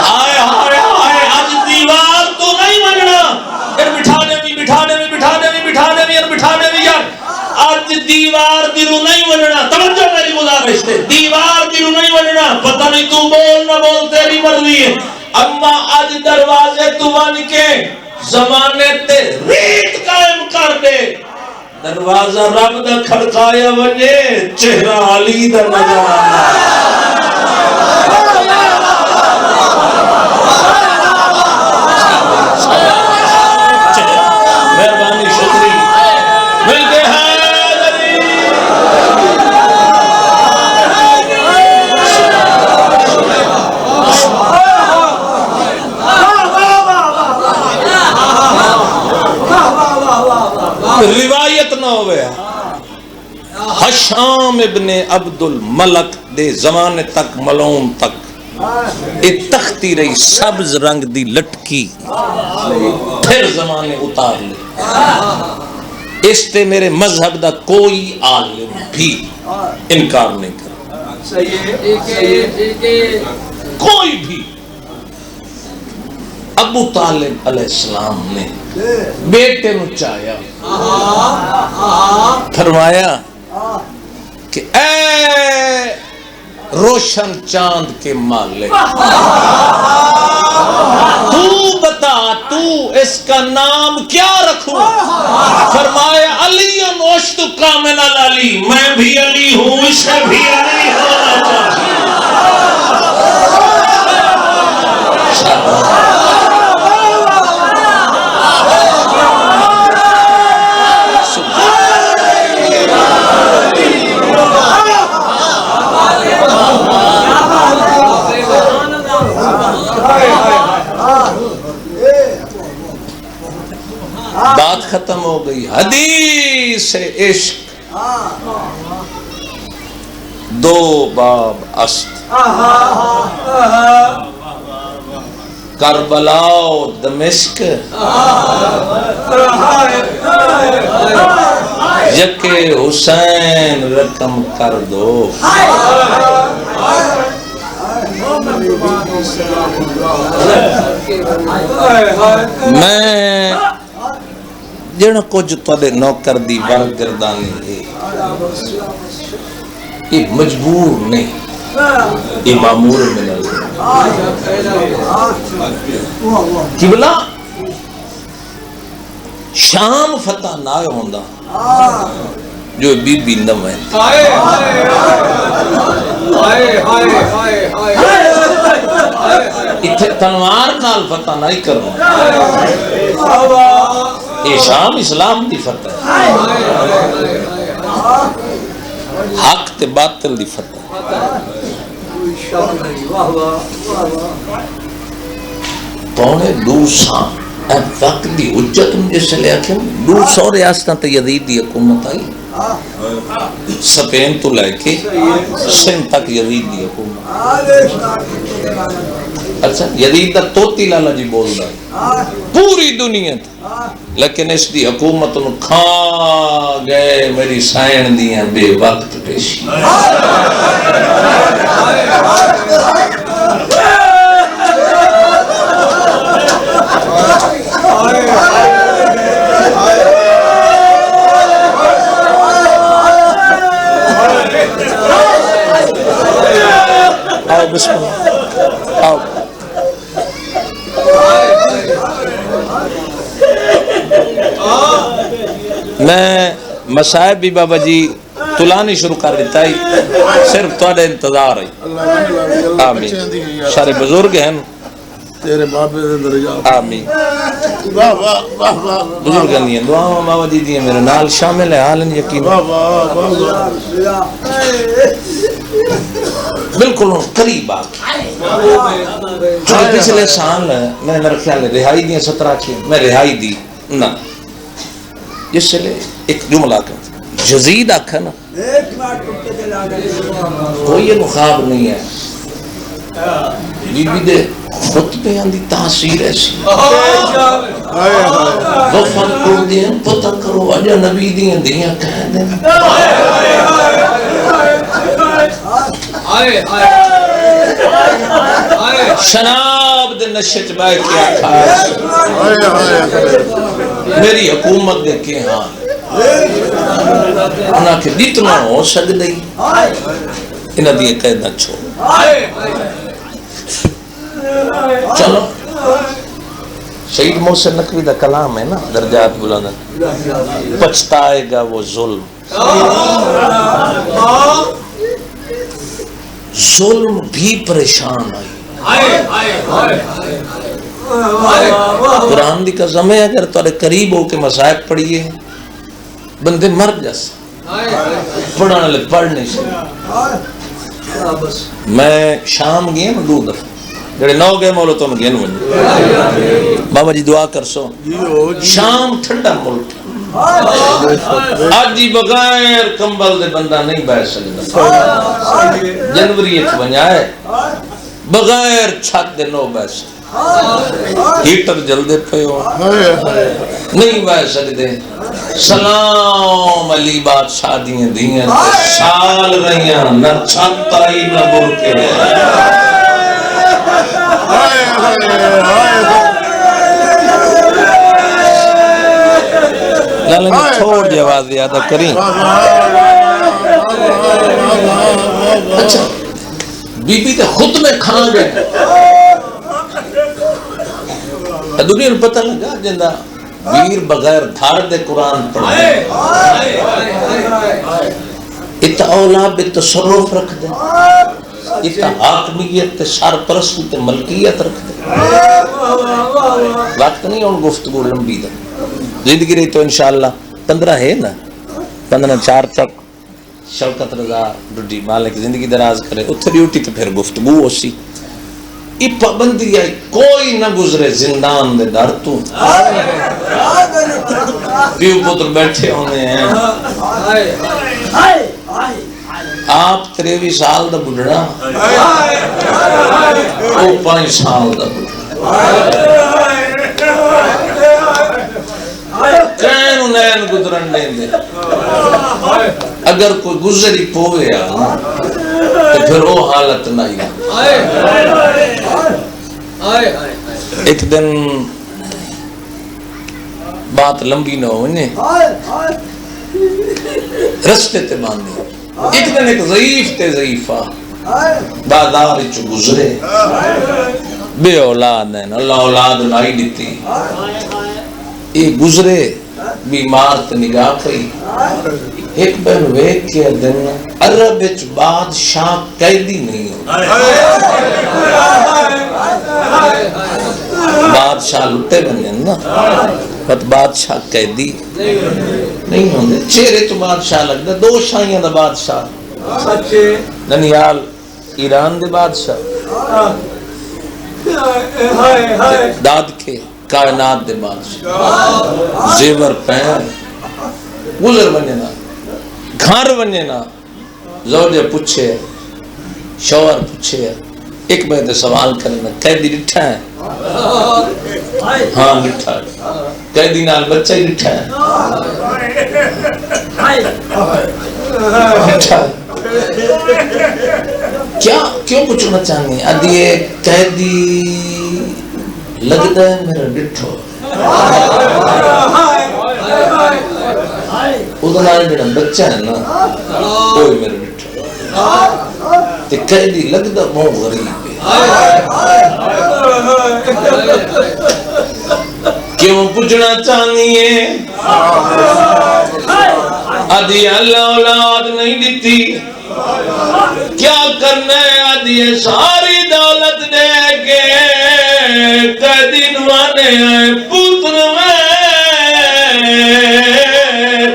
آئے آئے آئے آج دیوار تو نہیں بننا، پھر بٹھانے بھی یار آج دیوار دیرو نہیں بننا، توجہ میری گزارش ہے، دیوار دیرو نہیں بننا، پتہ نہیں تو بول نہ بول تیری مرضی ہے، اما آج دروازے تو بن کے زمانے تے ریت قائم کر دے، دروازہ رب دا کھڑکایا وجے چہرہ علی دا نظر آنا۔ مہربانی شکری ملتے ہیں روایت نہ ہوئے حشام ابن عبد الملک دے زمانے تک ملعون تک ایک تختی رہی سبز رنگ دی لٹکی، پھر زمانے اتار لے، اس تے میرے مذہب دا کوئی عالم بھی انکار نہیں کرتا، کوئی بھی۔ ابو طالب علیہ السلام نے بیٹے نو چاہیا، فرمایا کہ اے روشن چاند کے مالک، تو بتا تو اس کا نام کیا رکھوں؟ فرمایا علی نوشت کامل علی، میں بھی علی ہوں، اسے بھی علی ہونا چاہیے۔ بات ختم ہو گئی، حدیث عشق دو باب است، کربلا و دمشق، یک حسین رقم کر دو۔ میں جن کچھ تھوڑے نوکر دی برگردانی ہے، یہ مجبور نہیں، یہ معمول من اللہ۔ قبلہ شام فتح نہ ہوندا جو بی بی نہ میں اتھے تنوار نال فتح نہیں کرنا یہ شام اسلام دی فتح حق تے باطل دی فتح پونے 200 وقت دی حجت جس لے آکھیں 200 ریاستاں تے یزید دی حکومت آئی سپین تو لے کے سندھ تک یزید دی حکومت اچھا یزید دا توتی لالا جی بول رہا ہے پوری دنیا تھا لیکن اس دی حکومت ان کھا گئے میری سائن دیاں بے وقت پیشی آؤ بسم اللہ آؤ میں مسائب بھی بابا جی تلانی شروع کر دیتا ہے صرف توڑے انتظار ہے آمین سارے بزرگ ہیں تیرے بابے دے درجات آمین واہ واہ واہ واہ بزرگ نہیں ہیں دعا بابا جی دی میرے نال شامل ہے حالن یقین واہ واہ واہ بالکل قریب آ چونکہ پچھلے سال میں میرا خیال ہے رہائی دی 17 کی میں رہائی دی نہ جس سے لے ایک جملہ کر جزید آکھا نا کوئی یہ مخاب نہیں ہے بی بی دے خطبے اندی تاثیر ایسی وفن کو دیں پتہ کرو اجا نبی دیں دیاں کہہ دیں شناب دے نشت بائے کیا کھاس میری حکومت دے کے ہاں انہاں کے جتنا ہو سکتے ہی انہاں دیئے قید نہ چھوڑ چلو شہید محسن نقوی دا کلام ہے نا درجات بلند پچھتائے گا وہ ظلم ظلم بھی پریشان آئی قرآن دی قسم ہے اگر تھوڑے قریب ہو کے مصائب پڑھیے بندے مر جیسے پڑھانے لے پڑھ نہیں سکتے میں شام گئے نا 2 دفعہ جڑے 9 گئے مولو تو گئے نا بابا جی دعا کر سو شام ٹھنڈا ملک آج جی بغیر کمبل دے بندہ نہیں بیٹھ سکتا جنوری ایک بنیا ہے بغیر چھت دے 9 بیٹھ سکتا ہیٹر جلدے پہ ہو نہیں بیٹھ سکتے سلام علی بادشاہ دیئے دیئے سال رہیاں نہ چھت آئی نہ برکے لالن تھوڑ جواز زیادہ کریں اچھا بی بی تے خود میں کھا گئے دنیا نے پتہ لگا جندہ ویر بغیر دھار دے قرآن پڑھے اتا اولاد بے تصرف رکھ دے اتا حاکمیت تے سرپرستی تے ملکیت رکھ دے وقت نہیں ان گفتگو لمبی دے زندگی رہی تو انشاءاللہ 15 ہے نا 15/4 تک شوکت رضا ڈوڈی مالک زندگی دراز کرے اتھے ڈیوٹی تو پھر گفتگو ہو سی یہ پابندی ہے کوئی نہ گزرے زندان دے در تو پیو پتر بیٹھے ہونے ہیں آپ 23 سال دا بڑھڑا وہ 5 سال دا بڑھڑا کین انہیں گزرن دیں دے اگر کوئی گزری پوے آنا تو پھر وہ حالت نہیں ایک دن بات لمبی نہ ہونے رستے تے باندھے ایک دن ایک ضعیف تے ضعیفہ بازار چو گزرے بے اولاد ہیں اللہ اولاد لائی دیتی یہ گزرے بیمار تے نگاہ پئی ایک بن ویک کے دن عرب وچ بادشاہ قیدی نہیں ہوتا بادشاہ لٹے بنے نا بت بادشاہ قیدی نہیں ہوندے چہرے تو بادشاہ لگدا دو شاہیاں دا بادشاہ سچے ننیال ایران دے بادشاہ داد کے کائنات دے بادشاہ زیور پہن گزر بنے نا گھر بنے نا زوجہ پوچھے شوہر پوچھے ایک بہت سوال کرنا قیدی ڈٹھا ہے ہاں ڈٹھا ہے قیدی نال بچہ ہی ڈٹھا ہے ڈٹھا ہے کیا کیوں پوچھنا چاہنی ادھیے قیدی لگتا ہے میرا ڈٹھو ادھر جڑا بچہ ہے نا کوئی میرا ڈٹھو تے قیدی لگتا بہت غریب کیوں پوچھنا چاہنی ہے آدھی اللہ اولاد نہیں دیتی کیا کرنا ہے آدھی ساری دولت دے کے قیدی نوانے آئے پتر میں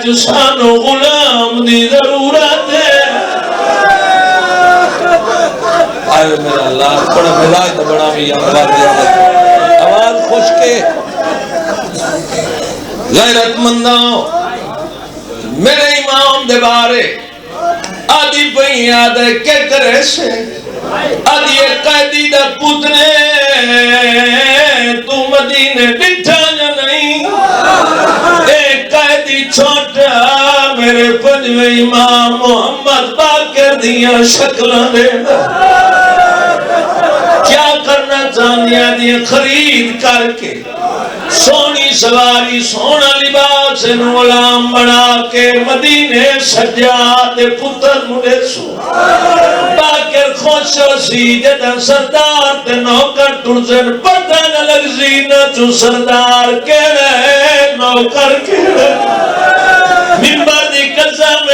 جسانو غلام دی ضرورت ہے آئے میرا اللہ بڑا ملاج تو بڑا بھی آواز خوش کے غیرت مندوں میرے امام دے بارے آدھی پہی یاد ہے کہ کرے سے آدھی قیدی دا پتنے تو مدینے ڈٹھا یا نہیں ایک قیدی چھوٹا میرے پنجوے امام محمد باقر دیا شکلہ دے کیا کرنا چاہنیا دیا خرید کر کے سونی سواری سونا لباس غلام بنا کے مدینے سجاد پتر مڑے سو باقر خوش سی جدہ سردار تے نوکر ٹرزن پتہ نہ لگ زینہ چو سردار کہڑے نوکر کہڑے ممبر دی قسم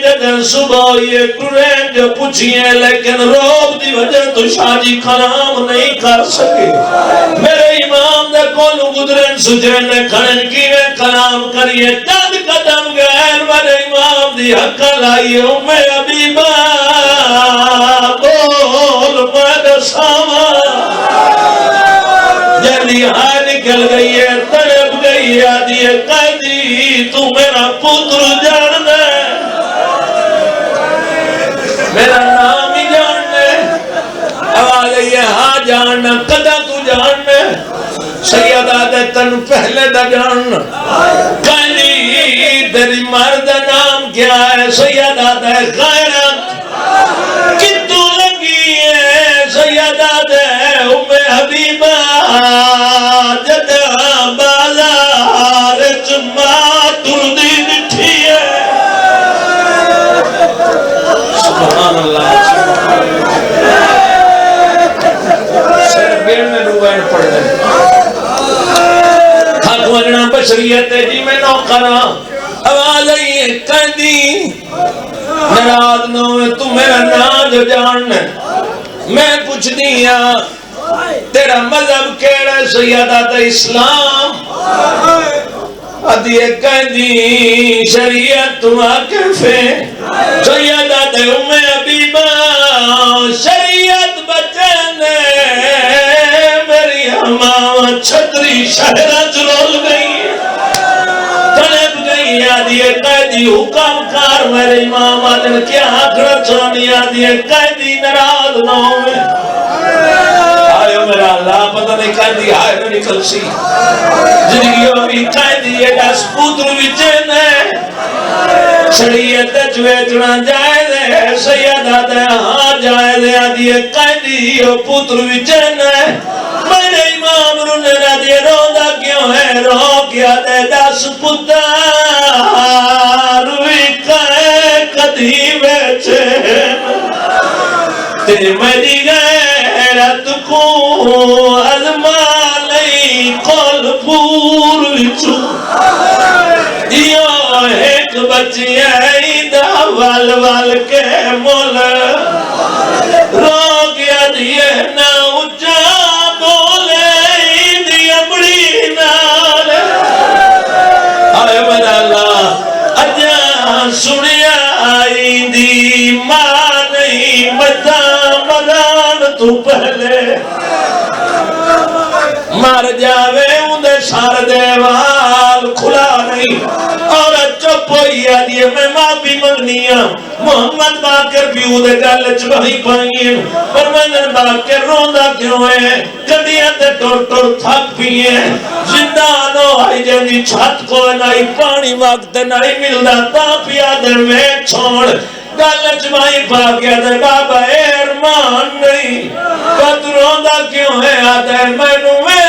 جدہ صبح یہ ٹرین جو پوچھئے لیکن روب دی وجہ تو شاجی کلام نہیں کر سکے میرے امام دے کولو گدرن سجرن کھڑن کی میں کلام کریے جد قدم گئن میرے امام دی حق لائیے میں حبیبہ بول میں ساما جلی ہاں نکل گئی ہے تڑپ گئی ہے آدھی قیدی تو میرا پتر جان دے میرا نام ہی جاننے آواز ہے ہاں جاننا قدہ تو جاننے سیدہ دے تن پہلے دا جاننا قیدی تیری مرد نام کیا ہے سیدہ دے غیرت کتو لگی ہے سیدہ دے ام حبیبہ جدہ بازار چمات اردی نٹھی ہے سبحان اللہ سر بیرنے روائن پڑھ دیں حق وجنا بشریت جی میں نوکرہ آواز آئیے قیدی نراز نہ ہوئے تو میرا نام جو جاننا میں پوچھ دیا تیرا مذہب کیڑا سیدہ تا اسلام ادھیے قیدی شریعت واقف ہے سیدہ تا ام حبیبہ شریعت بچنے میری ہماں چھتری شہرہ چلول گئی تڑپ گئی آدھیے قیدی حکم کار میرے امام آدھن کیا آکھر چونی آدھیے قیدی نراز نہ ہوئے آئے میرا اللہ پتہ نہیں قیدی آئے نہ نکل سی زندگیوں بھی قیدی یہ دس پتر وچن ہے شریعت چویچنا جائے دے سیدہ دے ہاں جائے دے آدھیے قیدی یہ پتر وچن ہے میرے امام رونے نہ دیے روندہ کیوں ہے رو کیا دے دس پتر روی کائے کدھی بیچے تیرے میری غیرت کو ازما لئی قول پور وچوں ایک بچی دا ول ول کے مول رو گیا دیے نہ اچھا بولے دی امڑی نال آئے میرا اللہ اجا سنیا آئی دی ماں نہیں مدہ مدان تو پہلے مر جاوے اندے سار دیوال کھلا نہیں اور چپ ہوئی آدھی میں معافی منگنی ہوں محمد باقر بھی اندے گل چبہی پائیں پر میں باقر روندہ کیوں ہے گڑیاں تے ٹور ٹور تھک بھی ہیں زندانو آئی جنی چھت کو نائی پانی وقت نائی ملدا تا پیا در میں چھوڑ گل چبہی پاکیا در بابا ارمان نہیں قد روندہ کیوں ہے آدھے میں نوے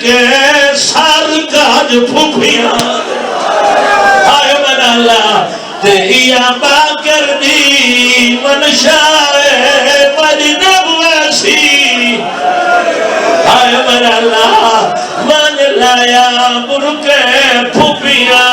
کے سار کاج پھوپیاں آئے من اللہ تہیا باکر دی منشائے مجنب ویسی آئے من اللہ من لایا برکے پھوپیاں